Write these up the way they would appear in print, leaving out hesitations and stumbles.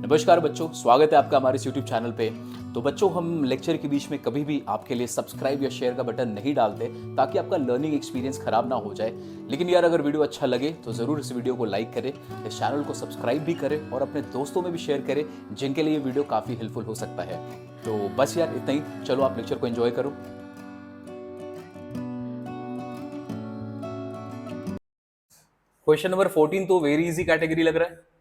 नमस्कार बच्चों, स्वागत है आपका हमारे इस YouTube चैनल पे। तो बच्चों, हम लेक्चर के बीच में कभी भी आपके लिए सब्सक्राइब या शेयर का बटन नहीं डालते ताकि आपका लर्निंग एक्सपीरियंस खराब ना हो जाए। लेकिन यार, अगर वीडियो अच्छा लगे तो ज़रूर इस वीडियो को लाइक करें, इस चैनल को सब्सक्राइब भी करें और अपने दोस्तों में भी शेयर करें जिनके लिए ये वीडियो काफ़ी हेल्पफुल हो सकता है। तो बस यार, इतना ही। चलो, आप लेक्चर को एंजॉय करो। क्वेश्चन नंबर 14 तो वेरी इजी कैटेगरी लग रहा है।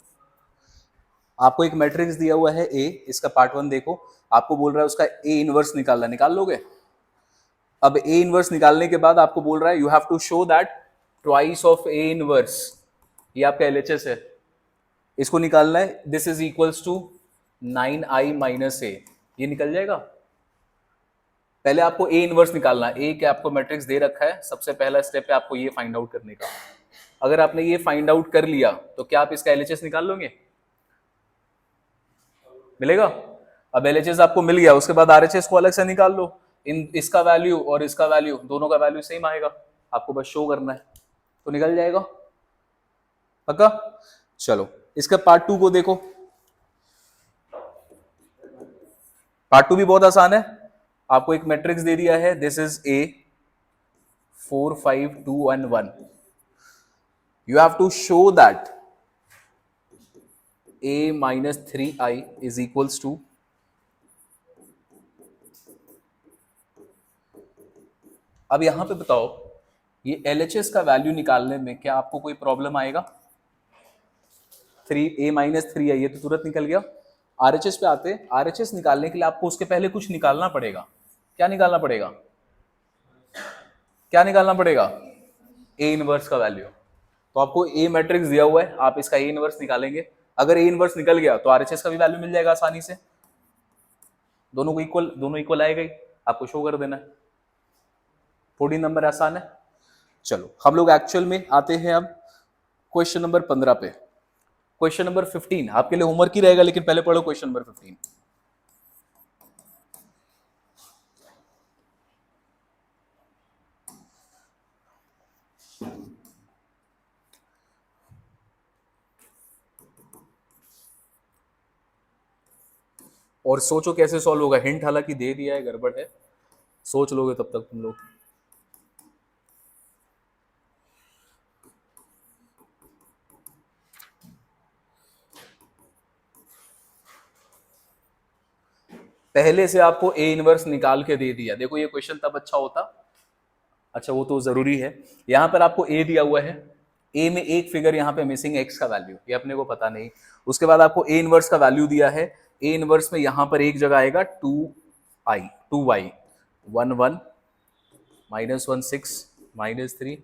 आपको एक मैट्रिक्स दिया हुआ है ए, इसका पार्ट वन देखो। आपको बोल रहा है उसका ए इनवर्स निकालना, निकाल लोगे? अब ए इनवर्स निकालने के बाद आपको बोल रहा है you have to show that twice of A inverse, ये आपका एलएचएस है, इसको निकालना है। This is equals to 9i minus A, ये निकल जाएगा। पहले आपको ए इनवर्स निकालना है। ए क्या आपको मैट्रिक्स दे रखा है, सबसे पहला स्टेप है आपको ये फाइंड आउट करने का। अगर आपने ये फाइंड आउट कर लिया तो क्या आप इसका एलएचएस निकाल लोगे? मिलेगा। अब एलएचएस आपको मिल गया, उसके बाद आरएचएस को अलग से निकाल लो। इन इसका वैल्यू और इसका वैल्यू, दोनों का वैल्यू सेम आएगा, आपको बस शो करना है तो निकल जाएगा। पक्का? चलो, इसका पार्ट टू को देखो। पार्ट टू भी बहुत आसान है। आपको एक मैट्रिक्स दे दिया है, this is a 4 5 2 1 1। You have to show that a minus 3i is equals to, अब यहां पे बताओ ये एलएचएस का वैल्यू निकालने में क्या आपको कोई प्रॉब्लम आएगा? 3a माइनस 3i, ये तो तुरंत निकल गया। आरएचएस पे आते हैं। आरएचएस निकालने के लिए आपको उसके पहले कुछ निकालना पड़ेगा। क्या निकालना पड़ेगा? क्या निकालना पड़ेगा? ए इनवर्स का वैल्यू। तो आपको ए मैट्रिक्स दिया हुआ है, आप इसका ए इनवर्स निकालेंगे। अगर ए इनवर्स निकल गया तो आरएचएस का भी वैल्यू मिल जाएगा आसानी से। दोनों को इक्वल, दोनों इक्वल आएगा ही, आपको शो कर देना है। 14 नंबर आसान है। चलो, हम लोग एक्चुअल में आते हैं अब क्वेश्चन नंबर 15 पे। क्वेश्चन नंबर 15 आपके लिए होमवर्क ही रहेगा, लेकिन पहले पढ़ो क्वेश्चन नंबर 15। और सोचो कैसे सॉल्व होगा। हिंट हालांकि दे दिया है, गड़बड़ है, सोच लोगे तब तक तुम लोग। पहले से आपको ए इनवर्स निकाल के दे दिया। देखो, ये क्वेश्चन तब अच्छा होता, अच्छा वो तो जरूरी है। यहां पर आपको ए दिया हुआ है, ए में एक फिगर यहाँ पे मिसिंग, एक्स का वैल्यू, ये अपने को पता नहीं। उसके बाद आपको ए इनवर्स का वैल्यू दिया है। ए इनवर्स में यहां पर एक जगह आएगा 2i 2y 1 1 -1 6 -3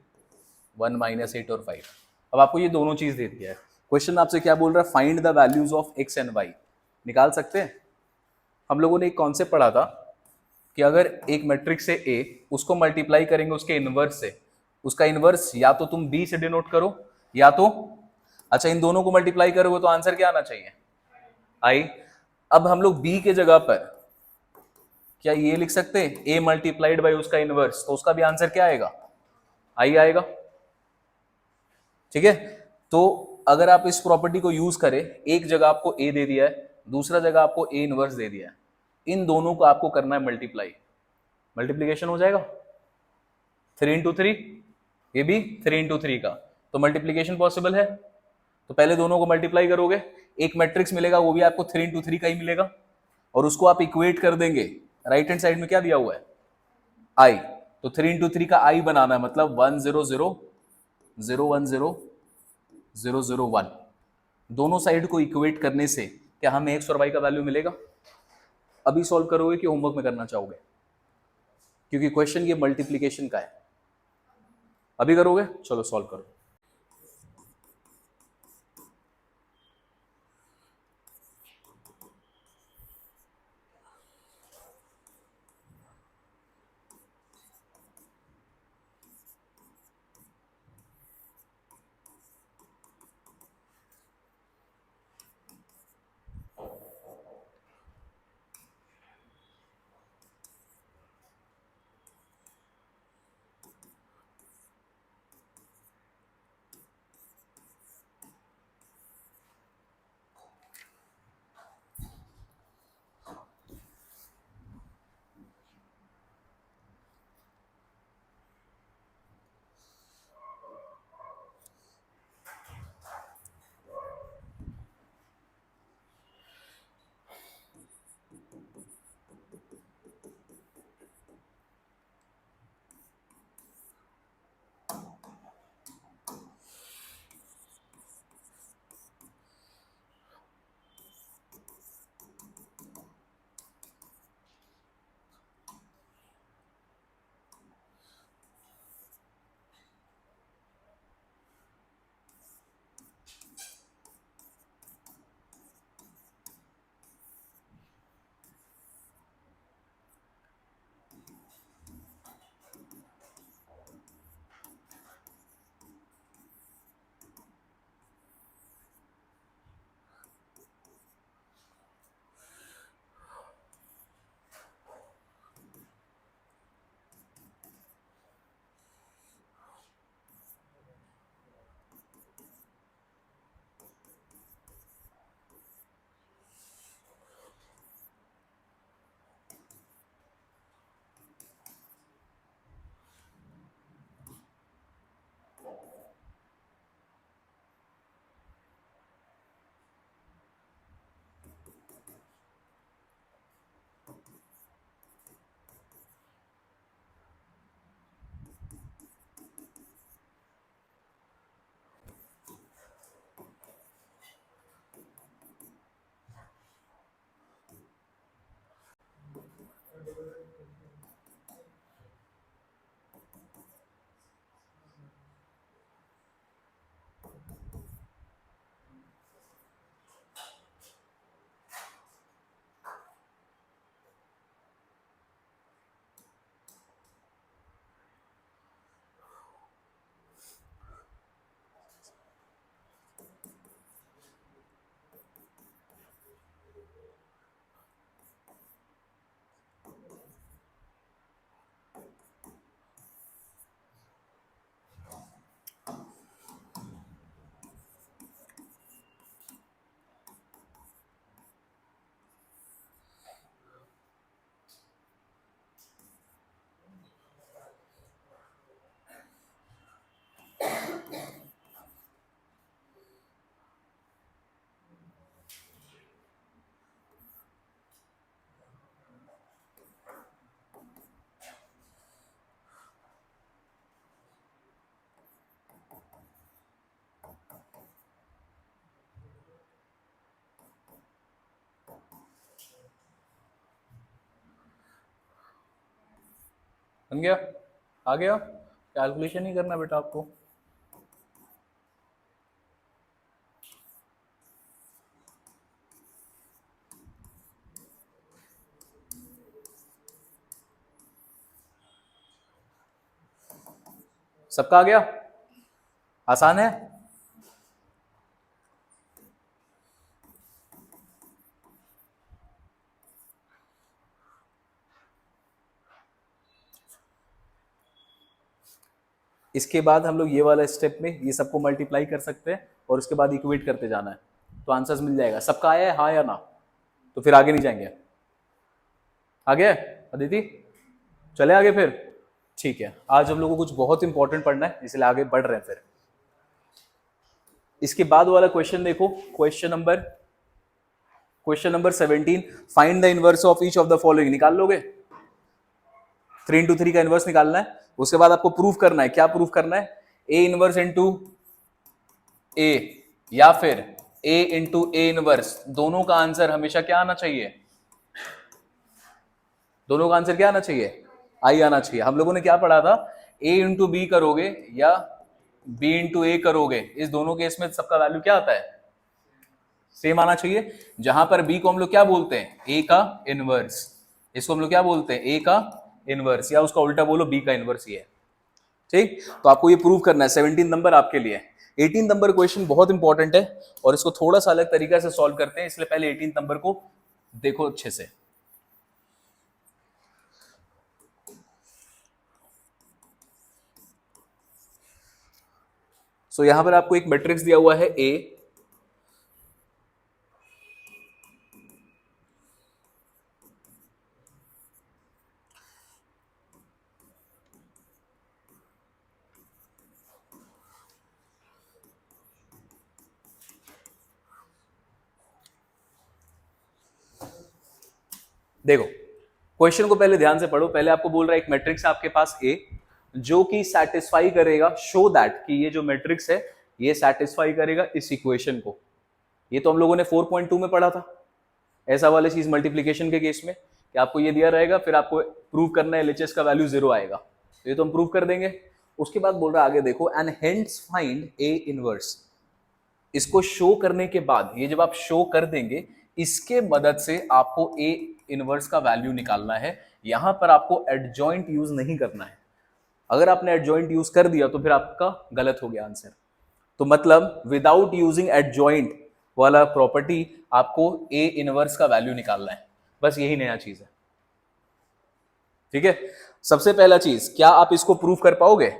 1 -8 और 5। अब आपको ये दोनों चीज दे दिया है। क्वेश्चन आपसे क्या बोल रहा है? Find the values of x and y. निकाल सकते हैं? हम लोगों ने एक कॉन्सेप्ट पढ़ा था कि अगर एक मैट्रिक्स से ए, उसको मल्टीप्लाई करेंगे उसके इनवर्स से, उसका इनवर्स या तो तुम बी से डिनोट करो या तो, अच्छा, इन दोनों को मल्टीप्लाई करोगे तो आंसर क्या आना चाहिए? आई। अब हम लोग बी के जगह पर क्या ये लिख सकते हैं ए मल्टीप्लाइड बाई उसका इनवर्स, तो उसका भी आंसर क्या आएगा? आई आएगा। ठीक है। तो अगर आप इस प्रॉपर्टी को यूज करें, एक जगह आपको ए दे दिया है, दूसरा जगह आपको ए इनवर्स दे दिया है, इन दोनों को आपको करना है मल्टीप्लाई। मल्टीप्लीकेशन हो जाएगा 3 इंटू 3, ये भी 3 इंटू 3 का, तो मल्टीप्लीकेशन पॉसिबल है। तो पहले दोनों को मल्टीप्लाई करोगे, एक मैट्रिक्स मिलेगा, वो भी आपको 3 इंटू 3 का ही मिलेगा, और उसको आप इक्वेट कर देंगे। राइट हैंड साइड में क्या दिया हुआ है? आई। तो 3 इंटू 3 का आई बनाना है, मतलब 1 0 0 0 1 0 0 0 1। दोनों साइड को इक्वेट करने से क्या हमें एक्स और वाई का वैल्यू मिलेगा? अभी सॉल्व करोगे कि होमवर्क में करना चाहोगे? क्योंकि क्वेश्चन ये मल्टीप्लीकेशन का है। अभी करोगे? चलो सॉल्व करो। बन गया? आ गया? कैलकुलेशन ही करना बेटा आपको। सबका आ गया? आसान है? इसके बाद हम लोग ये वाला स्टेप में ये सबको मल्टीप्लाई कर सकते हैं और उसके बाद इक्वेट करते जाना है, तो आंसर्स मिल जाएगा। सबका आया है हाँ या ना? तो फिर आगे नहीं जाएंगे। आ गया अदिति? चले आगे फिर। ठीक है, आज हम लोगों को कुछ बहुत इंपॉर्टेंट पढ़ना है, इसलिए आगे बढ़ रहे हैं। फिर इसके बाद वाला क्वेश्चन देखो, question number 17। Find the inverse of each of the following. निकाल लोगे? 3 into 3 का इनवर्स निकालना है। उसके बाद आपको प्रूफ करना है। क्या प्रूफ करना है? ए इनवर्स इंटू ए या फिर ए इंटू ए इनवर्स, दोनों का आंसर हमेशा क्या आना चाहिए? दोनों का आंसर क्या आना चाहिए? आई आना चाहिए। हम लोगों ने क्या पढ़ा था? ए इंटू बी करोगे या बी इंटू ए करोगे, इस दोनों केस में सबका वैल्यू क्या आता है? सेम आना चाहिए। जहां पर बी को हम लोग क्या बोलते हैं? ए का इनवर्स। इसको हम लोग क्या बोलते हैं? ए का इनवर्स, या उसका उल्टा बोलो बी का इनवर्स ही है। ठीक, तो आपको ये प्रूव करना है। 17 नंबर आपके लिए। 18 नंबर क्वेश्चन बहुत इंपॉर्टेंट है और इसको थोड़ा सा अलग तरीका से सॉल्व करते हैं, इसलिए पहले 18 नंबर को देखो अच्छे से। सो यहां पर आपको एक मैट्रिक्स दिया हुआ है ए, देखो क्वेश्चन को पहले ध्यान से पढ़ो। पहले आपको बोल रहा है एक मैट्रिक्स है आपके पास ए, जो कि सेटिस्फाई करेगा, शो दैट कि ये जो मैट्रिक्स है ये सेटिस्फाई करेगा इस इक्वेशन को। ये तो हम लोगों ने 4.2 में पढ़ा था, ऐसा वाली चीज मल्टीप्लीकेशन के केस में कि आपको ये दिया रहेगा, फिर आपको प्रूव करना है एलएचएस का वैल्यू 0 आएगा, तो ये तो हम प्रूव कर देंगे। उसके बाद बोल रहा है आगे देखो, and hence find A inverse. इसको शो करने के बाद, ये जब आप शो कर देंगे, इसके मदद से आपको ए इनवर्स का वैल्यू निकालना है। यहां पर आपको एडजॉइंट यूज नहीं करना है। अगर आपने एडजॉइंट यूज कर दिया तो फिर आपका गलत हो गया आंसर। तो मतलब विदाउट यूजिंग एडजॉइंट वाला प्रॉपर्टी आपको ए इनवर्स का वैल्यू निकालना है। बस यही नया चीज है। ठीक है, सबसे पहला चीज, क्या आप इसको प्रूव कर पाओगे?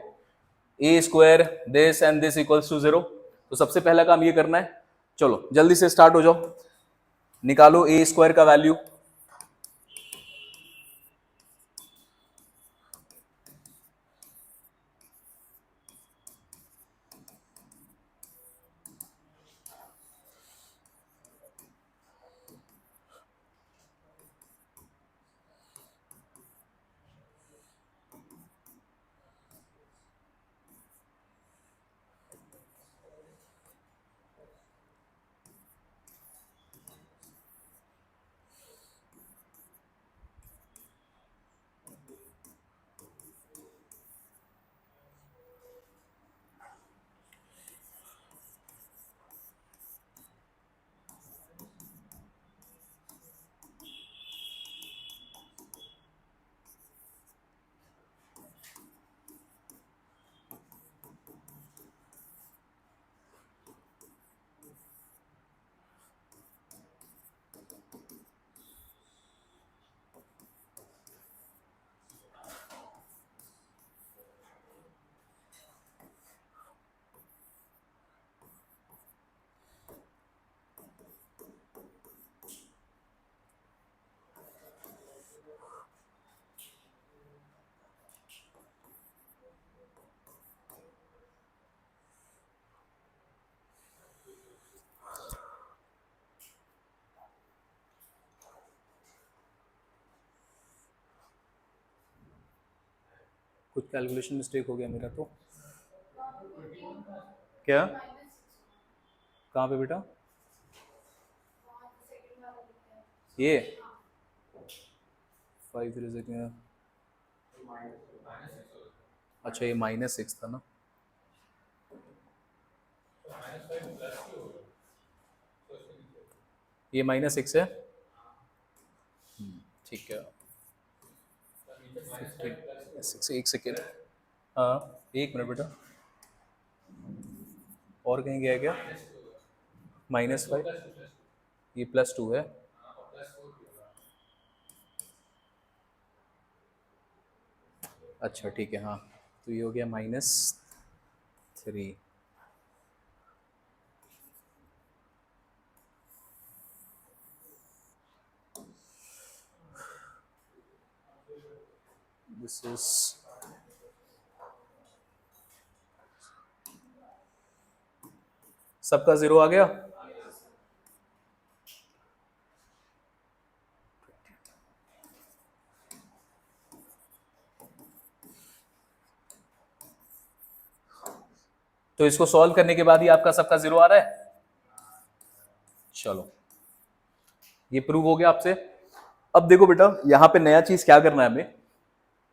A square this and this equals to 0। तो सबसे पहला काम ये करना है। चलो जल्दी से स्टार्ट हो जाओ, निकालो ए स्क्वायर का वैल्यू। कुछ कैलकुलेशन मिस्टेक हो गया मेरा तो। क्या? कहाँ पे बेटा? ये 5 3 अच्छा ये -6 था ना। ये -6 है। ठीक है। 6 एक सेकेंड। हाँ, एक मिनट बेटा। और कहीं गया क्या? -5 ये +2 है। अच्छा ठीक है, हाँ तो ये हो गया -3। दिस इज सबका 0 आ गया। तो इसको सॉल्व करने के बाद ही आपका सबका 0 आ रहा है। चलो ये प्रूव हो गया आपसे। अब देखो बेटा यहां पे नया चीज क्या करना है हमें।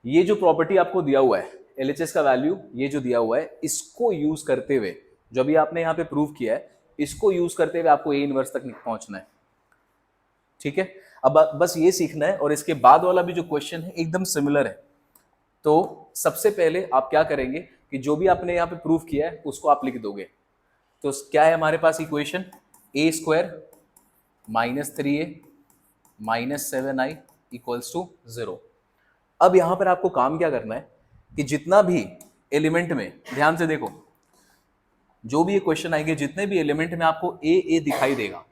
ये जो प्रॉपर्टी आपको दिया हुआ है एलएचएस का वैल्यू, ये जो दिया हुआ है इसको यूज करते हुए जो भी आपने यहां पे प्रूव किया है इसको यूज करते हुए आपको ए इनवर्स तक पहुंचना है। ठीक है, अब बस ये सीखना है और इसके बाद वाला भी जो क्वेश्चन है एकदम सिमिलर है। तो सबसे पहले आप क्या करेंगे कि जो भी आपने यहाँ पे प्रूव किया है उसको आप लिख दोगे। तो क्या है हमारे पास इक्वेशन, a² -3a -7i = 0। अब यहां पर आपको काम क्या करना है कि जितना भी एलिमेंट में, ध्यान से देखो जो भी ये क्वेश्चन आएंगे जितने भी एलिमेंट में आपको ए दिखाई देगा,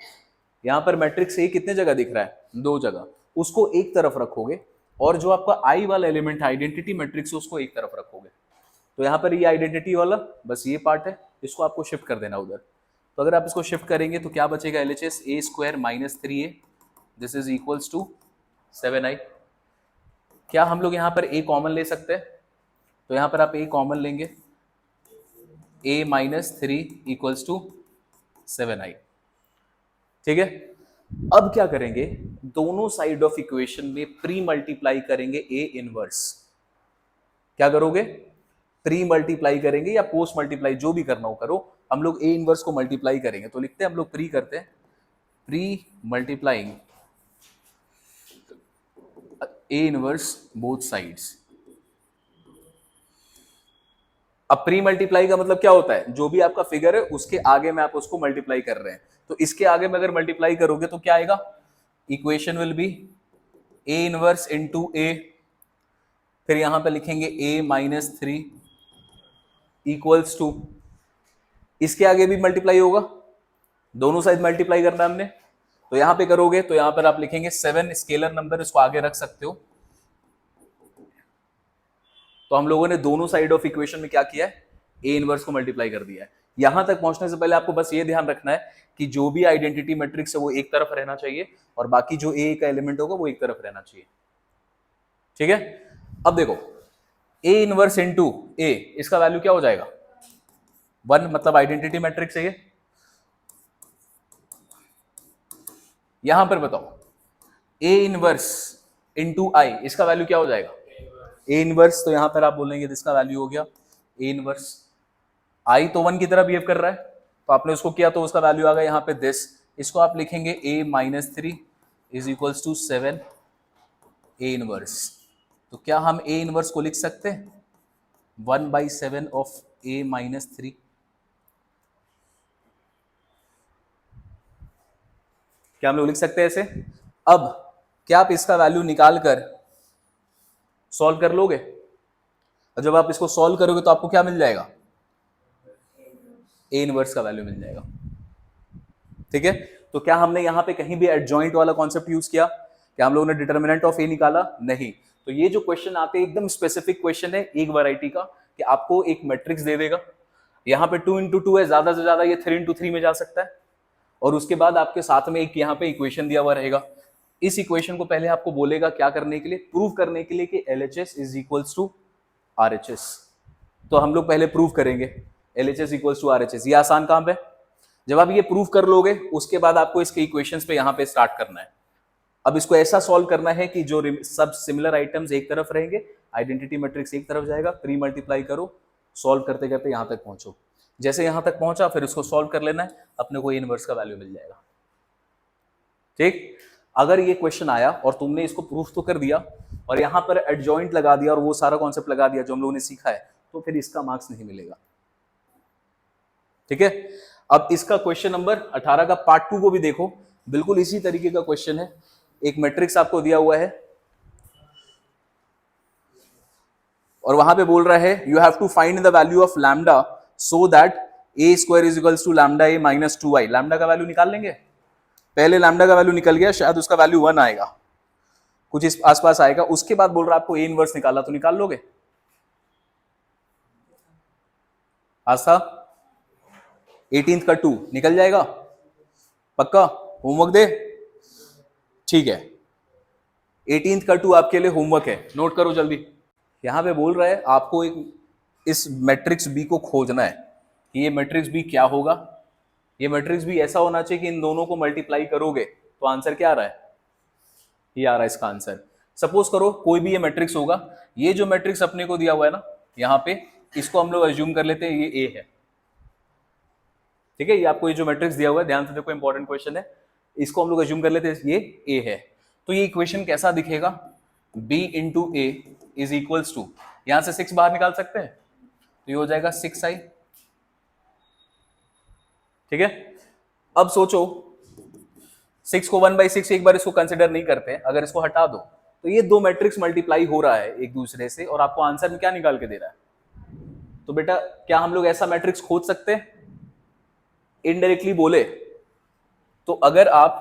यहां पर मैट्रिक्स ए कितने जगह दिख रहा है? 2 जगह। उसको एक तरफ रखोगे और जो आपका आई वाला एलिमेंट है आइडेंटिटी मैट्रिक्स उसको एक तरफ रखोगे। तो यहाँ पर ये आइडेंटिटी वाला बस ये पार्ट है, इसको आपको शिफ्ट कर देना उधर। तो अगर आप इसको शिफ्ट करेंगे तो क्या बचेगा? LHS a² -3a this is equals to 7i। क्या हम लोग यहाँ पर a कॉमन ले सकते हैं? तो यहाँ पर आप a कॉमन लेंगे, a -3 = 7i। ठीक है, अब क्या करेंगे, दोनों साइड ऑफ इक्वेशन में प्री मल्टीप्लाई करेंगे ए इनवर्स। क्या करोगे? प्री मल्टीप्लाई करेंगे या पोस्ट मल्टीप्लाई, जो भी करना हो करो। हम लोग ए इनवर्स को मल्टीप्लाई करेंगे तो लिखते हैं हम लोग प्री करते हैं, pre multiplying A inverse both sides. अब प्री मल्टीप्लाई का मतलब क्या होता है? जो भी आपका फिगर है उसके आगे में आप उसको मल्टीप्लाई कर रहे हैं। तो इसके आगे में अगर मल्टीप्लाई करोगे तो क्या आएगा? Equation will be A inverse into A, फिर यहां पे लिखेंगे a -3 = इसके आगे भी मल्टीप्लाई होगा, दोनों साइड मल्टीप्लाई करना हमने। तो यहां पे करोगे तो यहां पर आप लिखेंगे 7 स्केलर नंबर, इसको आगे रख सकते हो। तो हम लोगों ने दोनों साइड ऑफ इक्वेशन में क्या किया है? ए इनवर्स को मल्टीप्लाई कर दिया है। यहां तक पहुंचने से पहले आपको बस ये ध्यान रखना है कि जो भी आइडेंटिटी मैट्रिक्स है वो एक तरफ रहना चाहिए और बाकी जो ए का एलिमेंट होगा वो एक तरफ रहना चाहिए। ठीक है, अब देखो ए इनवर्स इंटू ए, इसका वैल्यू क्या हो जाएगा? 1, मतलब आइडेंटिटी मैट्रिक्स है ये। यहां पर बताओ ए इनवर्स इंटू आई, इसका वैल्यू क्या हो जाएगा? ए इनवर्स, तो यहां पर आप बोलेंगे इसका वैल्यू हो गया ए इनवर्स। आई तो 1 की तरह बिहेव कर रहा है तो आपने उसको किया तो उसका वैल्यू आ गया यहाँ पे दिस। इसको आप लिखेंगे a -3 = 7 ए इनवर्स। तो क्या हम ए इनवर्स को लिख सकते हैं 1/7 ऑफ a -3? क्या हम लोग लिख सकते हैं ऐसे? अब क्या आप इसका वैल्यू निकाल कर सॉल्व कर लोगे? और जब आप इसको सॉल्व करोगे तो आपको क्या मिल जाएगा? ए इनवर्स का वैल्यू मिल जाएगा। ठीक है, तो क्या हमने यहां पे कहीं भी एडजॉइंट वाला कॉन्सेप्ट यूज किया? क्या हम लोगों ने डिटर्मिनेंट ऑफ ए निकाला? नहीं। तो ये जो क्वेश्चन आते हैं एकदम स्पेसिफिक क्वेश्चन है एक वैरायटी का, कि आपको एक मैट्रिक्स दे देगा, यहाँ पे 2 × 2 है, ज्यादा से ज्यादा ये 3 × 3 में जा सकता है, और उसके बाद आपके साथ में एक यहाँ पे इक्वेशन दिया हुआ रहेगा। इस इक्वेशन को पहले आपको बोलेगा क्या करने के लिए? प्रूव करने के लिए कि LHS = RHS। तो हम लोग पहले प्रूव करेंगे LHS इक्वल्स टू RHS। ये आसान काम है। जब आप ये प्रूव कर लोगे उसके बाद आपको इसके इक्वेशंस पे यहाँ पे स्टार्ट करना है। अब इसको ऐसा सॉल्व करना है कि जो सब सिमिलर आइटम्स एक तरफ रहेंगे, आइडेंटिटी मैट्रिक्स एक तरफ जाएगा, प्री मल्टीप्लाई करो, सॉल्व करते करते यहाँ तक पहुंचो। जैसे यहाँ तक पहुंचा फिर इसको सॉल्व कर लेना है, अपने को इनवर्स का वैल्यू मिल जाएगा। ठीक, अगर ये क्वेश्चन आया और तुमने इसको प्रूफ तो कर दिया और यहाँ पर एडजॉइंट लगा दिया और वो सारा कॉन्सेप्ट लगा दिया जो हम लोगों ने सीखा है, तो फिर इसका मार्क्स नहीं मिलेगा। ठीक है, अब इसका क्वेश्चन नंबर 18 का पार्ट 2 को भी देखो, बिल्कुल इसी तरीके का क्वेश्चन है। एक मैट्रिक्स आपको दिया हुआ है और वहां पे बोल रहा है you have to find the value of lambda so that a square is equals to lambda a minus 2i। Lambda का वैल्यू निकाल लेंगे। पहले लैम्डा का वैल्यू निकल गया, शायद उसका वैल्यू 1 आएगा, कुछ इस आसपास आएगा। उसके बाद बोल रहा है आपको ए इनवर्स निकाला, तो निकाल लोगे? आस्था 18th का 2 निकल जाएगा? पक्का? होमवर्क दे? ठीक है, 18th का 2 आपके लिए होमवर्क है, नोट करो जल्दी। यहां पे बोल रहा है आपको एक इस मैट्रिक्स बी को खोजना है कि ये मैट्रिक्स बी क्या होगा। ये मैट्रिक्स बी ऐसा होना चाहिए कि इन दोनों को मल्टीप्लाई करोगे तो आंसर क्या आ रहा है? ये आ रहा है इसका आंसर। सपोज करो कोई भी ये मैट्रिक्स होगा, ये जो मैट्रिक्स अपने को दिया हुआ है ना यहाँ पे, इसको हम लोग एज्यूम कर लेते हैं ये ए है। ठीक है, ये आपको ये जो मैट्रिक्स दिया हुआ है, ध्यान से देखो, इंपॉर्टेंट क्वेश्चन है, इसको हम लोग एज्यूम कर लेते हैं ये ए है। तो ये इक्वेशन कैसा दिखेगा? b into a is equals to, यहां से 6 बाहर निकाल सकते हैं तो ये हो जाएगा 6i। ठीक है, अब सोचो 6 को 1/6 एक बार इसको कंसिडर नहीं करते, अगर इसको हटा दो तो ये दो मैट्रिक्स मल्टीप्लाई हो रहा है एक दूसरे से और आपको आंसर में क्या निकाल के दे रहा है? तो बेटा क्या हम लोग ऐसा मैट्रिक्स खोज सकते हैं? इनडायरेक्टली बोले तो अगर आप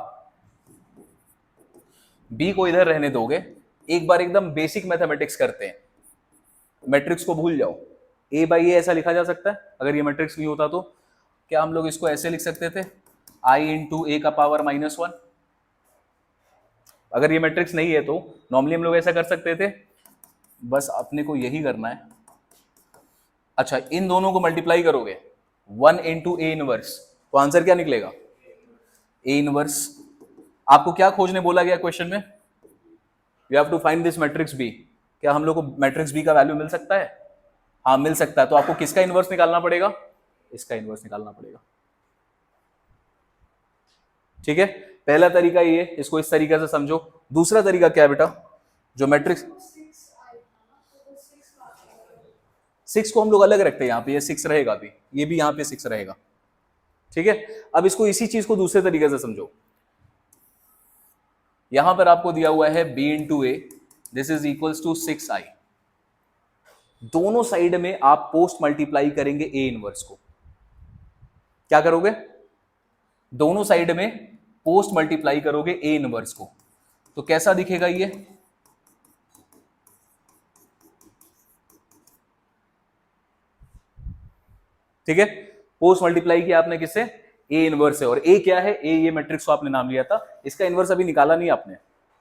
बी को इधर रहने दोगे, एक बार एकदम बेसिक मैथमेटिक्स करते हैं, मैट्रिक्स को भूल जाओ, ए बाई ए ऐसा लिखा जा सकता है। अगर ये मैट्रिक्स नहीं होता तो क्या हम लोग इसको ऐसे लिख सकते थे, आई इंटू ए का पावर -1। अगर ये मैट्रिक्स नहीं है तो नॉर्मली हम लोग ऐसा कर सकते थे, बस अपने को यही करना है। अच्छा, इन दोनों को मल्टीप्लाई करोगे 1 इंटू ए इनवर्स, तो आंसर क्या निकलेगा? A inverse. आपको क्या खोजने बोला गया क्वेश्चन में? You have to find this matrix b. क्या हम लोग को मैट्रिक्स बी का वैल्यू मिल सकता है? हाँ मिल सकता है। तो आपको किसका इनवर्स निकालना पड़ेगा? इसका इनवर्स निकालना पड़ेगा। ठीक है, पहला तरीका ये, इसको इस तरीके से समझो। दूसरा तरीका क्या है बेटा? जो मैट्रिक्स 6 को हम लोग अलग रखते हैं, यहाँ पे ये 6 रहेगा, अभी ये भी यहाँ पे 6 रहेगा। ठीक है, अब इसको इसी चीज को दूसरे तरीके से समझो। यहां पर आपको दिया हुआ है b into a, this is equals to 6i। दोनों साइड में आप पोस्ट मल्टीप्लाई करेंगे ए इनवर्स को। क्या करोगे? दोनों साइड में पोस्ट मल्टीप्लाई करोगे ए इनवर्स को, तो कैसा दिखेगा ये? ठीक है, पोस्ट मल्टीप्लाई किया आपने किससे? ए इनवर्स है। और ए क्या है? ए ये मैट्रिक्स को आपने नाम लिया था, इसका इनवर्स अभी निकाला नहीं आपने,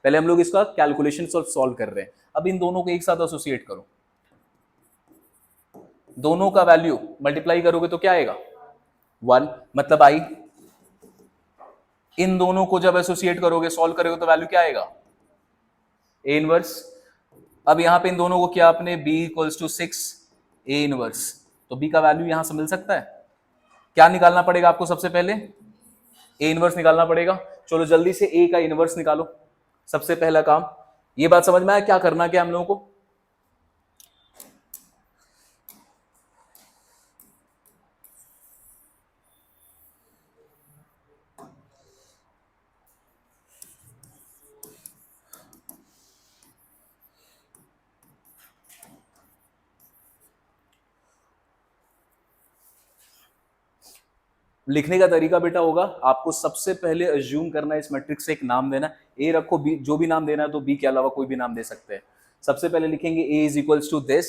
पहले हम लोग इसका कैलकुलेशन सॉल्व कर रहे हैं। अब इन दोनों को एक साथ एसोसिएट करो, दोनों का वैल्यू मल्टीप्लाई करोगे तो क्या आएगा? 1, मतलब आई। इन दोनों को जब एसोसिएट करोगे, सॉल्व करोगे तो वैल्यू क्या आएगा? A inverse. अब यहां पे इन दोनों को क्या आपने b equals to 6 a inverse, तो b का वैल्यू यहां से मिल सकता है। क्या निकालना पड़ेगा आपको? सबसे पहले ए इनवर्स निकालना पड़ेगा। चलो जल्दी से ए का इनवर्स निकालो, सबसे पहला काम। ये बात समझ में आया क्या करना क्या हम लोगों को? लिखने का तरीका बेटा होगा, आपको सबसे पहले अज्यूम करना है इस मैट्रिक्स से एक नाम देना। ए रखो, बी, जो भी नाम देना है तो बी के अलावा कोई भी नाम दे सकते हैं। सबसे पहले लिखेंगे A is equals to this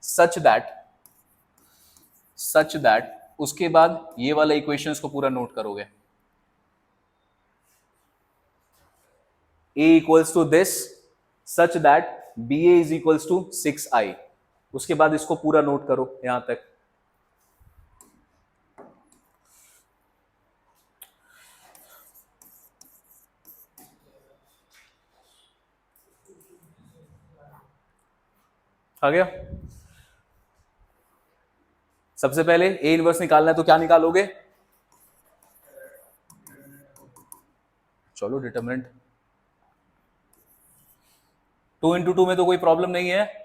such that, उसके बाद ये वाला इक्वेशंस को पूरा नोट करोगे। A equals to this such that B A is equals to 6i। उसके बाद इसको पूरा नोट करो यहां तक। आ गया? सबसे पहले ए इनवर्स निकालना है तो क्या निकालोगे? चलो डिटरमिनेंट 2 × 2 में तो कोई प्रॉब्लम नहीं है।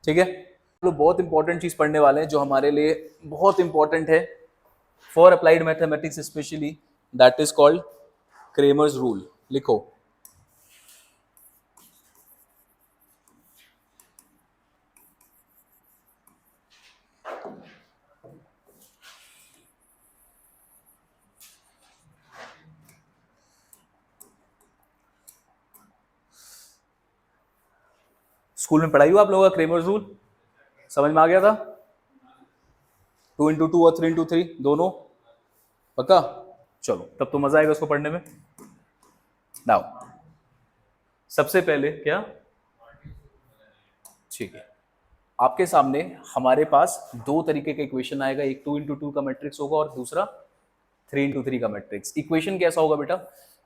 ठीक है, तो बहुत इंपॉर्टेंट चीज पढ़ने वाले हैं जो हमारे लिए बहुत इंपॉर्टेंट है for applied mathematics specially, that is called Cramer's rule. लिखो, स्कूल में पढ़ाई हुआ आप लोगों का क्रेमर्स रूल? समझ में आ गया था? 2 × 2 और 3 × 3 दोनों पक्का? चलो तब तो मजा आएगा उसको पढ़ने में। नाउ सबसे पहले क्या, ठीक है, आपके सामने हमारे पास दो तरीके का इक्वेशन आएगा, एक 2 × 2 का मैट्रिक्स होगा और दूसरा 3 × 3 का मैट्रिक्स। इक्वेशन कैसा होगा बेटा?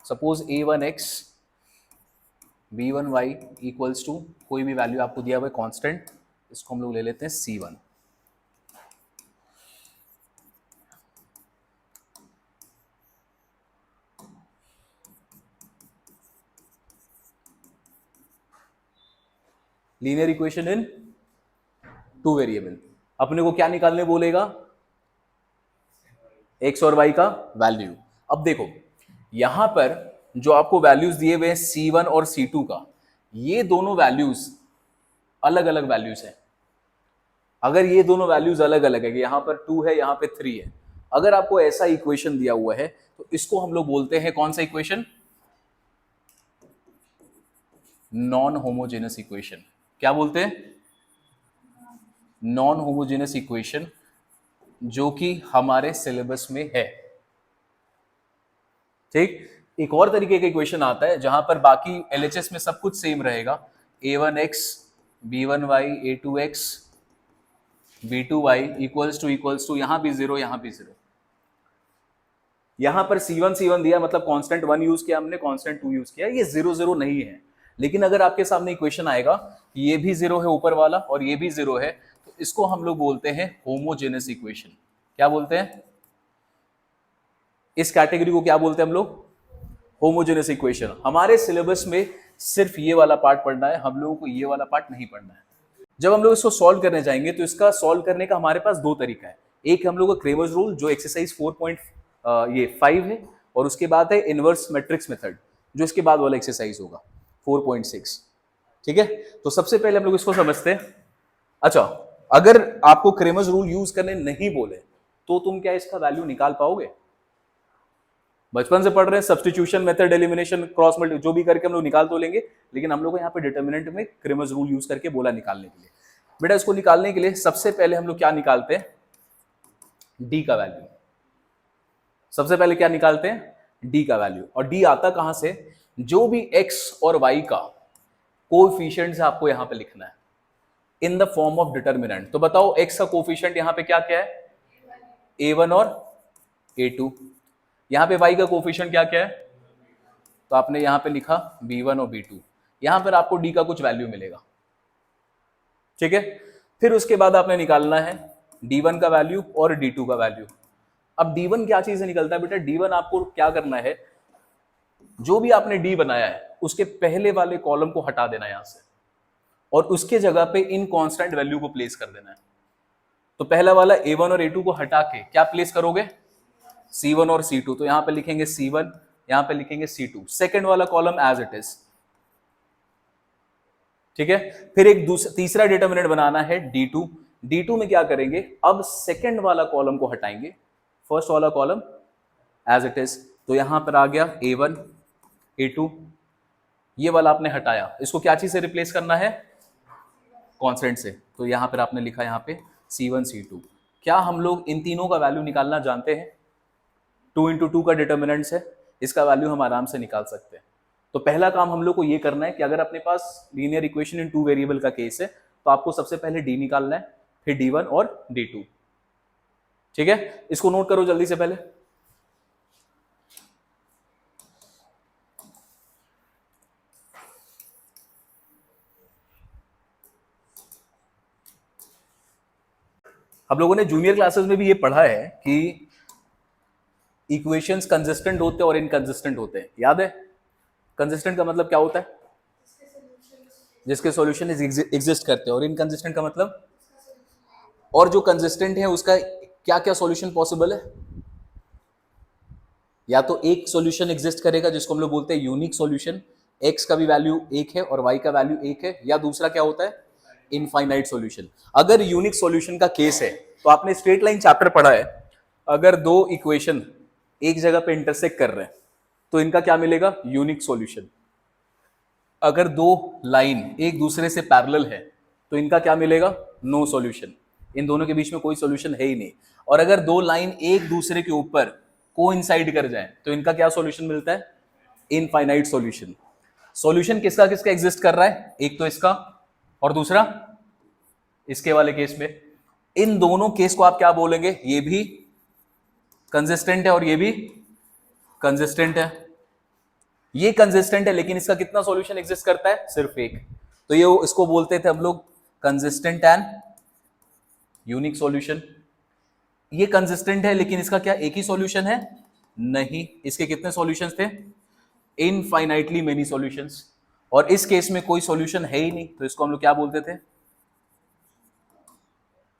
Suppose a1x b1y equals to कोई भी वैल्यू आपको दिया हुआ है कांस्टेंट, इसको हम लोग ले लेते हैं c1। Linear equation in 2 variable. अपने को क्या निकालने बोलेगा? x और y का वैल्यू। अब देखो यहां पर जो आपको वैल्यूज दिए हुए हैं c1 और c2 का, ये दोनों वैल्यूज अलग अलग वैल्यूज हैं। अगर ये दोनों वैल्यूज अलग अलग है, यहां पर 2 है यहां पे 3 है, अगर आपको ऐसा इक्वेशन दिया हुआ है तो इसको हम लोग बोलते हैं कौन सा इक्वेशन? Non homogeneous equation. क्या बोलते हैं? नॉन होमोजेनस इक्वेशन, जो कि हमारे सिलेबस में है। ठीक, एक और तरीके का इक्वेशन आता है जहां पर बाकी एलएचएस में सब कुछ सेम रहेगा, a1x b1y a2x b2y equals to यहां भी 0 यहां भी 0। यहां पर c1 दिया मतलब कांस्टेंट 1 यूज किया हमने, कांस्टेंट 2 यूज किया, ये 0 0 नहीं है। लेकिन अगर आपके सामने इक्वेशन आएगा ये भी 0 है ऊपर वाला और ये भी 0 है, तो इसको हम लोग बोलते हैं होमोजेनस इक्वेशन। क्या बोलते हैं? इस कैटेगरी को क्या बोलते हैं हम लोग? Homogeneous equation. हमारे सिलेबस में सिर्फ ये वाला पार्ट पढ़ना है, हम लोगों को ये वाला पार्ट नहीं पढ़ना है। जब हम लोग इसको सॉल्व करने जाएंगे तो इसका सॉल्व करने का हमारे पास दो तरीका है। एक हम लोग का क्रेमर्स रूल जो एक्सरसाइज 4.5 है, और उसके बाद है इनवर्स मैट्रिक्स मेथड जो इसके बाद वाला एक्सरसाइज होगा 4.6। ठीक है, तो सबसे पहले हम लोग इसको समझते हैं। अच्छा, अगर आपको क्रेमर्स रूल यूज करने नहीं बोले तो तुम क्या इसका वैल्यू निकाल पाओगे? बचपन से पढ़ रहे हैं substitution method, elimination, cross multi, जो भी करके हम लोग निकाल तो लेंगे, लेकिन हम लोग को यहाँ पे डिटर्मिनेंट में क्रेमर्स रूल यूज करके बोला निकालने के लिए। बेटा इसको निकालने के लिए सबसे पहले हम लोग क्या निकालते हैं? डी का वैल्यू। सबसे पहले क्या निकालते हैं? डी का वैल्यू। और डी आता कहां से? जो भी एक्स और वाई का कोएफिशिएंट है आपको यहां पे लिखना है in the form of determinant. तो बताओ एक्स का कोएफिशिएंट यहां पे क्या क्या है? a1 और a2। यहां पे y का कोएफिशिएंट क्या क्या है? तो आपने यहां पे लिखा b1 और b2। यहां पर आपको d का कुछ वैल्यू मिलेगा। ठीक है, फिर उसके बाद आपने निकालना है d1 का वैल्यू और d2 का वैल्यू। अब d1 क्या चीज से निकलता है बेटा? d1 आपको क्या करना है, जो भी आपने डी बनाया है उसके पहले वाले कॉलम को हटा देना यहां से और उसके जगह पे इन कांस्टेंट वैल्यू को प्लेस कर देना है। तो पहला वाला a1 और a2 को हटा के क्या प्लेस करोगे, c1 और c2। तो यहां पे लिखेंगे c1, यहां पे लिखेंगे c2, सेकंड वाला कॉलम एज इट इज। ठीक है, फिर एक तीसरा डिटरमिनेंट बनाना है d2। d2 में क्या करेंगे, अब सेकंड वाला कॉलम को हटाएंगे, फर्स्ट वाला कॉलम एज इट इज। तो यहां पर आ गया a1 a2, ये वाला आपने हटाया, इसको क्या चीज से रिप्लेस करना है, कांस्टेंट से। तो यहां पर आपने लिखा यहां पे c1 c2। क्या हम लोग इन तीनों का वैल्यू निकालना जानते हैं, 2 इंटू 2 का डिटर्मिनेंट्स है, इसका वैल्यू हम आराम से निकाल सकते हैं। तो पहला काम हम लोग को ये करना है कि अगर अपने पास लीनियर इक्वेशन इन 2 वेरिएबल का केस है तो आपको सबसे पहले d निकालना है, फिर d1 और d2। ठीक है, इसको नोट करो जल्दी से पहले। हम लोगों ने जूनियर क्लासेस में भी ये पढ़ा है कि इक्वेशंस कंसिस्टेंट होते हैं और इनकंसिस्टेंट होते हैं, याद है। कंसिस्टेंट का मतलब क्या होता है, जिसके सॉल्यूशन एग्जिस्ट करते हैं, और इनकंसिस्टेंट का मतलब, और जो कंसिस्टेंट है उसका क्या क्या सॉल्यूशन पॉसिबल है, या तो एक सॉल्यूशन एग्जिस्ट करेगा जिसको हम लोग बोलते हैं यूनिक सॉल्यूशन, एक्स का भी वैल्यू एक है और वाई का वैल्यू एक है, या दूसरा क्या होता है, इनफाइनाइट सॉल्यूशन। अगर यूनिक सॉल्यूशन का केस है तो आपने स्ट्रेट लाइन चैप्टर पढ़ा है, अगर दो इक्वेशन एक जगह पे इंटरसेक्ट कर रहे हैं तो इनका क्या मिलेगा, यूनिक सॉल्यूशन। अगर दो लाइन एक दूसरे से पैरेलल है तो इनका क्या मिलेगा, नो सॉल्यूशन, इन दोनों के बीच में कोई सॉल्यूशन है ही नहीं। और अगर दो लाइन एक दूसरे के ऊपर कोइंसाइड कर जाए तो इनका क्या सॉल्यूशन मिलता है, इनफाइनाइट सॉल्यूशन। सॉल्यूशन किसका किसका एग्जिस्ट कर रहा है, एक तो इसका और दूसरा इसके वाले केस में। इन दोनों केस को आप क्या बोलेंगे, ये भी कंसिस्टेंट है और ये भी कंसिस्टेंट है। ये कंसिस्टेंट है लेकिन इसका कितना सॉल्यूशन एग्जिस्ट करता है, सिर्फ एक। तो ये इसको बोलते थे हम लोग कंसिस्टेंट एंड यूनिक सॉल्यूशन। ये कंसिस्टेंट है लेकिन इसका क्या एक ही सॉल्यूशन है, नहीं, इसके कितने सॉल्यूशंस थे, इनफाइनाइटली मेनी सॉल्यूशंस। और इस केस में कोई सॉल्यूशन है ही नहीं, तो इसको हम लोग क्या बोलते थे,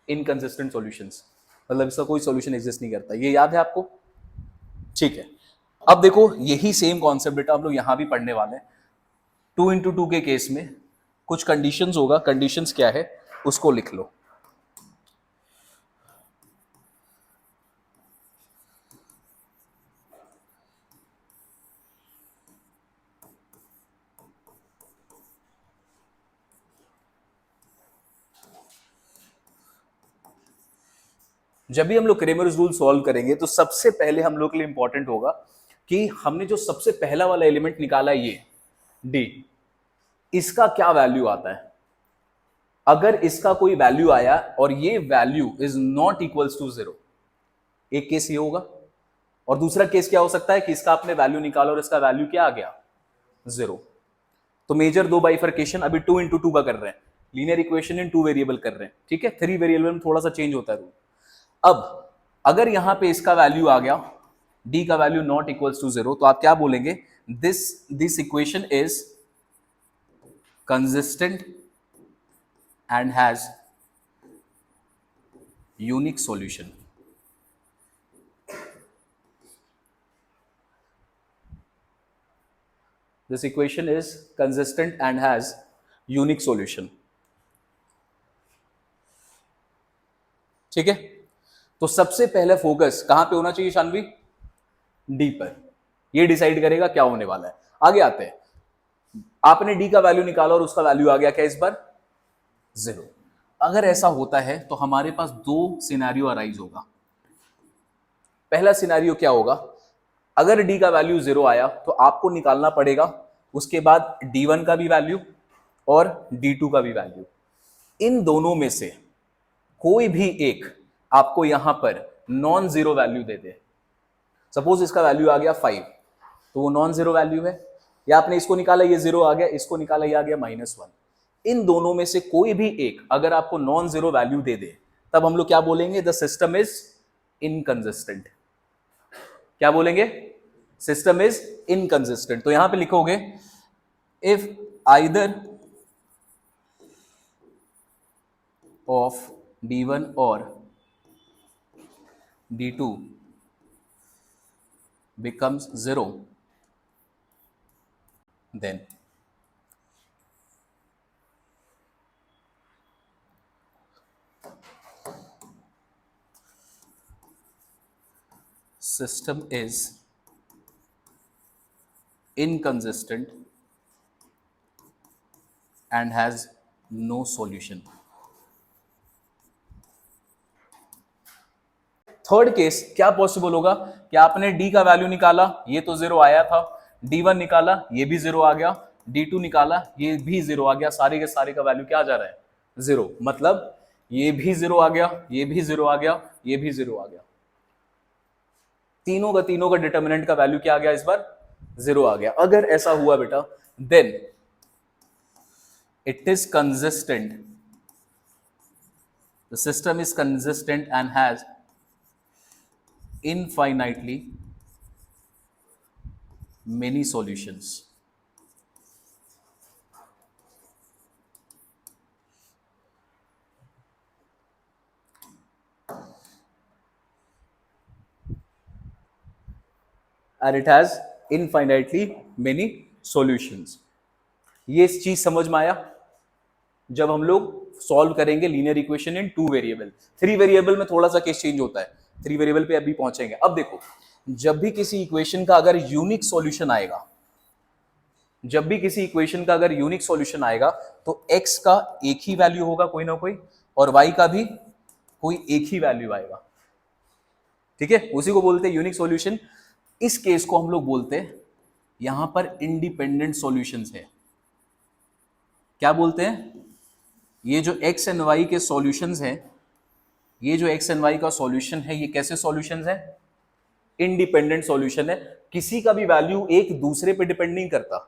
इनकंसिस्टेंट सॉल्यूशंस, मतलब इसका कोई सॉल्यूशन एग्जिस्ट नहीं करता। ये याद है आपको, ठीक है। अब देखो यही सेम कॉन्सेप्ट बेटा हम लोग यहां भी पढ़ने वाले हैं। 2 इंटू 2 के केस में कुछ कंडीशंस होगा, कंडीशंस क्या है उसको लिख लो। जब भी हम लोग क्रेमर्स रूल सॉल्व करेंगे तो सबसे पहले हम लोग के लिए इंपॉर्टेंट होगा कि हमने जो सबसे पहला वाला एलिमेंट निकाला ये डी, इसका क्या वैल्यू आता है। अगर इसका कोई वैल्यू आया और ये value is not equals to 0, एक केस ये होगा। और दूसरा केस क्या हो सकता है कि इसका आपने वैल्यू निकाला और इसका वैल्यू क्या आ गया, 0। तो मेजर दो बाइफर्केशन अभी 2 इंटू 2 का कर रहे हैं, लीनियर इक्वेशन इन 2 वेरिएबल कर रहे हैं, ठीक है। 3 वेरिएबल में थोड़ा सा चेंज होता है रूल। अब अगर यहां पे इसका वैल्यू आ गया, d का वैल्यू नॉट इक्वल्स टू 0, तो आप क्या बोलेंगे, this equation is consistent and has unique solution. This equation is consistent and has unique solution, ठीक है। तो सबसे पहले फोकस कहां पे होना चाहिए शानवी, डी पर। ये डिसाइड करेगा क्या होने वाला है। आगे आते हैं, आपने डी का वैल्यू निकाला और उसका वैल्यू आ गया क्या इस बार, 0। अगर ऐसा होता है तो हमारे पास दो सिनेरियो अराइज होगा। पहला सिनेरियो क्या होगा, अगर डी का वैल्यू 0 आया तो आपको निकालना पड़ेगा उसके बाद d1 का भी वैल्यू और d2 का भी वैल्यू। इन दोनों में से कोई भी एक आपको यहां पर नॉन जीरो वैल्यू दे दे। सपोज इसका वैल्यू आ गया 5, तो वो नॉन जीरो वैल्यू है, या आपने इसको निकाला ये 0 आ गया, इसको निकाला ये आ गया -1। इन दोनों में से कोई भी एक अगर आपको नॉन जीरो वैल्यू दे दे तब हम लोग क्या बोलेंगे, द सिस्टम इज इनकंसिस्टेंट। क्या बोलेंगे, सिस्टम इज इनकंसिस्टेंट। तो यहां पे लिखोगे इफ आइदर ऑफ D1 और D2 becomes 0, then system is inconsistent and has no solution। Third case क्या पॉसिबल होगा कि आपने डी का वैल्यू निकाला, ये तो 0 आया था, D1 निकाला, ये भी 0 आ गया, D2 निकाला, ये भी 0 आ गया, सारे के सारे का वैल्यू क्या आ जा रहा है 0। मतलब ये भी 0 आ गया, ये भी 0 आ गया, ये भी 0 आ गया, तीनों का डिटर्मिनेंट का वैल्यू क्या आ गया इस बार 0 आ गया। अगर ऐसा हुआ बेटा then it is consistent, the system is consistent and has infinitely many solutions। and it has infinitely many solutions। ये इस चीज समझ में आया जब हम लोग सॉल्व करेंगे linear equation in 2 variable. 3 variable में थोड़ा सा केस चेंज होता है, 3 वेरिएबल पे अभी पहुंचेंगे। अब देखो, जब भी किसी इक्वेशन का अगर यूनिक सॉल्यूशन आएगा, जब भी किसी इक्वेशन का अगर यूनिक सॉल्यूशन आएगा तो x का एक ही वैल्यू होगा कोई ना कोई, और y का भी कोई एक ही वैल्यू आएगा। ठीक है, उसी को बोलते हैं यूनिक सॉल्यूशन। इस केस को हम लोग बोलते हैं यहां पर इंडिपेंडेंट सॉल्यूशंस है। क्या बोलते हैं? ये जो x एंड y के सॉल्यूशंस हैं, ये जो x एंड y का सॉल्यूशन है, ये कैसे सॉल्यूशंस है? इंडिपेंडेंट सॉल्यूशन है। किसी का भी वैल्यू एक दूसरे पे डिपेंड नहीं करता।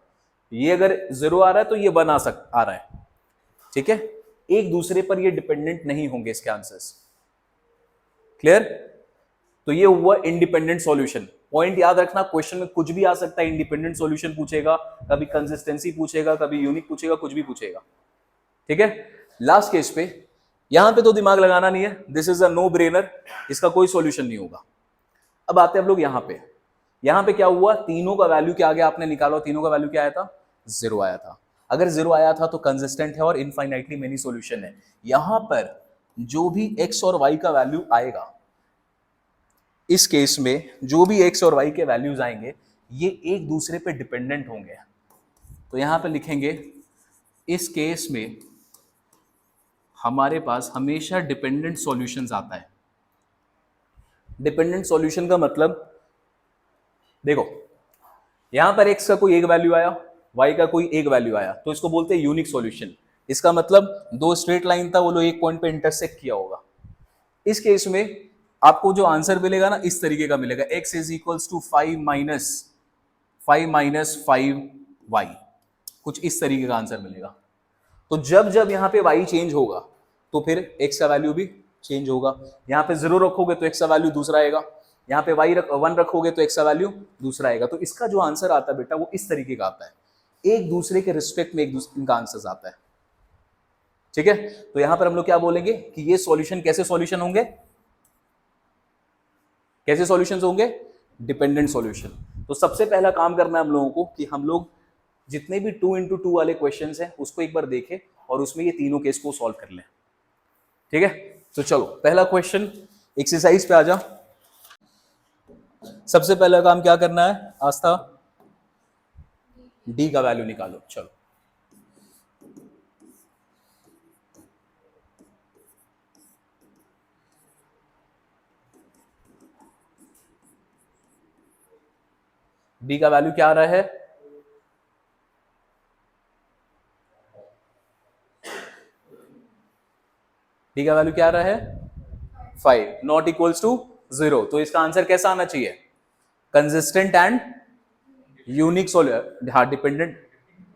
ये अगर 0 आ रहा है तो ये 1 आ रहा है। ठीक है, एक दूसरे पर ये डिपेंडेंट नहीं होंगे इसके आंसर्स। क्लियर? तो ये हुआ इंडिपेंडेंट सॉल्यूशन। पॉइंट याद रखना, क्वेश्चन में कुछ भी आ सकता है। इंडिपेंडेंट सॉल्यूशन पूछेगा, कभी कंसिस्टेंसी पूछेगा, कभी यूनिक पूछेगा, कुछ भी पूछेगा। ठीक है, लास्ट केस पे यहां पे तो दिमाग लगाना नहीं है, this is a no brainer, इसका कोई सॉल्यूशन नहीं होगा। अब आते हैं हम लोग यहां पे। यहां पे क्या हुआ, तीनों का वैल्यू क्या आ गया, आपने निकाला, तीनों का वैल्यू क्या आया था 0 आया था। अगर 0 आया था तो कंसिस्टेंट है और इनफाइनाइटली मेनी सॉल्यूशन है। यहां पर जो भी x और y का वैल्यू आएगा, इस केस में जो भी x और y के वैल्यूज आएंगे ये एक दूसरे पे डिपेंडेंट होंगे। तो यहां पे लिखेंगे इस केस में हमारे पास हमेशा डिपेंडेंट सॉल्यूशंस आता है। डिपेंडेंट सॉल्यूशन का मतलब देखो, यहां पर x का कोई एक वैल्यू आया, y का कोई एक वैल्यू आया, तो इसको बोलते हैं यूनिक सॉल्यूशन। इसका मतलब दो स्ट्रेट लाइन था, वो लोग एक पॉइंट पे इंटरसेक्ट किया होगा। इस केस में आपको जो आंसर मिलेगा ना, इस तरीके का मिलेगा, x is equals to 5 minus 5y, कुछ इस तरीके का आंसर मिलेगा। तो जब जब यहाँ पे y चेंज होगा तो फिर x का वैल्यू भी चेंज होगा। यहाँ पे 0 रखोगे तो x का वैल्यू दूसरा आएगा, यहाँ पे 1 रखोगे तो x का वैल्यू दूसरा आएगा। तो इसका जो आंसर आता है बेटा वो इस तरीके का आता है, एक दूसरे के रिस्पेक्ट में एक दूसरे इनका आंसर आता है। ठीक है, तो यहां पर हम लोग क्या बोलेंगे कि ये सॉल्यूशन कैसे सॉल्यूशन होंगे, कैसे सॉल्यूशंस होंगे, डिपेंडेंट सॉल्यूशन। तो सबसे पहला काम करना है हम लोगों को कि हम लोग जितने भी 2 into 2 वाले क्वेश्चंस हैं उसको एक बार देखें और उसमें ये तीनों केस को सॉल्व कर लें। ठीक है, तो चलो पहला क्वेश्चन एक्सरसाइज पे आ जा। सबसे पहला काम क्या करना है आस्था, डी का वैल्यू निकालो। चलो डी का वैल्यू क्या आ रहा है, डी का वैल्यू क्या आ रहा है 5, नॉट इक्वल्स टू 0। तो इसका आंसर कैसा आना चाहिए, कंसिस्टेंट एंड यूनिक सॉल्यूशन। हाँ, डिपेंडेंट,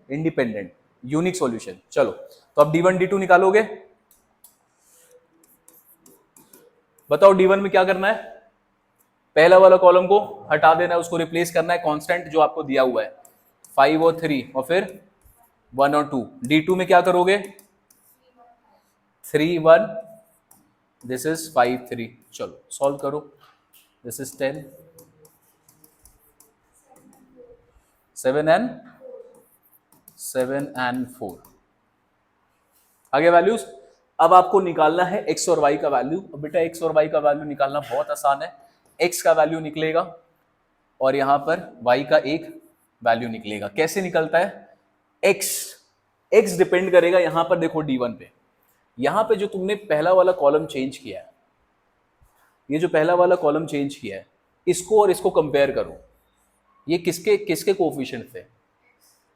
इंडिपेंडेंट, यूनिक सॉल्यूशन। चलो तो अब D1 D2 निकालोगे। बताओ D1 में क्या करना है, पहला वाला कॉलम को हटा देना है, उसको रिप्लेस करना है कांस्टेंट जो आपको दिया हुआ है 5 और 3 और फिर 1 और 2। D2 में क्या करोगे 3 1, दिस इज 5 3। चलो सॉल्व करो, दिस इज 10 7 and 4 आगे वैल्यूज। अब आपको निकालना है x और y का वैल्यू। अब बेटा x और y का वैल्यू निकालना बहुत आसान है। x का वैल्यू निकलेगा और यहां पर y का एक वैल्यू निकलेगा। कैसे निकलता है x डिपेंड करेगा यहां पर देखो D1 पे। यहां पे जो तुमने पहला वाला कॉलम चेंज किया है, ये जो पहला वाला कॉलम चेंज किया है, इसको और इसको कंपेयर करो। ये किसके कोएफिशिएंट थे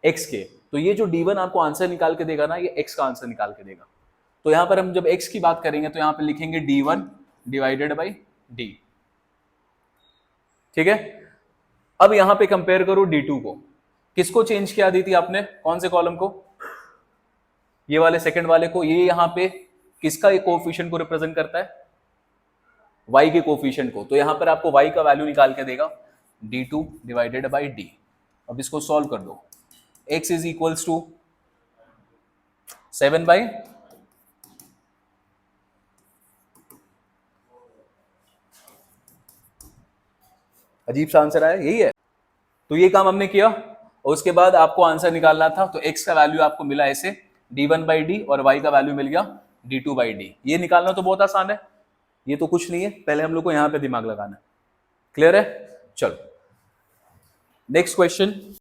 x के। तो ये जो D1 आपको आंसर निकाल के देगा ना, ये x का आंसर निकाल के देगा। तो यहां पर हम जब x की बात करेंगे तो यहां पर लिखेंगे D1 डिवाइडेड बाई D। ठीक है। अब यहां पे कंपेयर करो D2 को। किसको चेंज किया दी थी आपने, कौन से कॉलम को, ये वाले सेकंड वाले को। ये यहां पे किसका एक कोएफिशिएंट को रिप्रेजेंट करता है, y के कोएफिशिएंट को। तो यहां पर आपको y का वैल्यू निकाल के देगा D2 डिवाइडेड बाई D। अब इसको सॉल्व कर दो। x is equals to 7 by अजीब सा आंसर आया, यही है। तो ये काम हमने किया और उसके बाद आपको आंसर निकालना था। तो x का वैल्यू आपको मिला ऐसे D1 बाई D और y का वैल्यू मिल गया D2 बाई D। ये निकालना तो बहुत आसान है, ये तो कुछ नहीं है। पहले हम लोग को यहां पे दिमाग लगाना है। क्लियर है। चलो नेक्स्ट क्वेश्चन।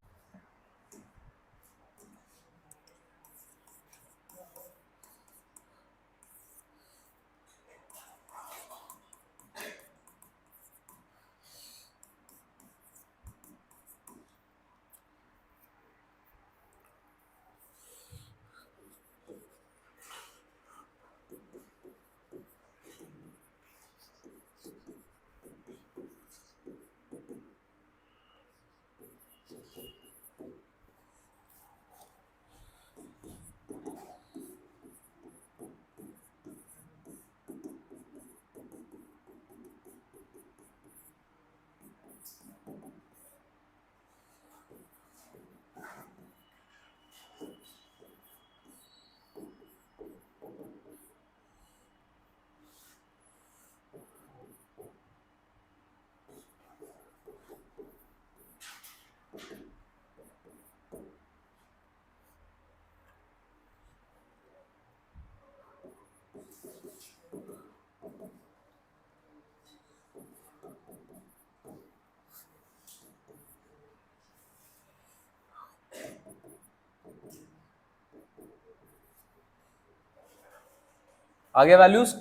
आगे वैल्यूज।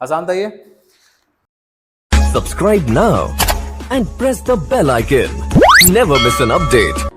आसान था ये। Subscribe now and press the bell icon. Never miss an update.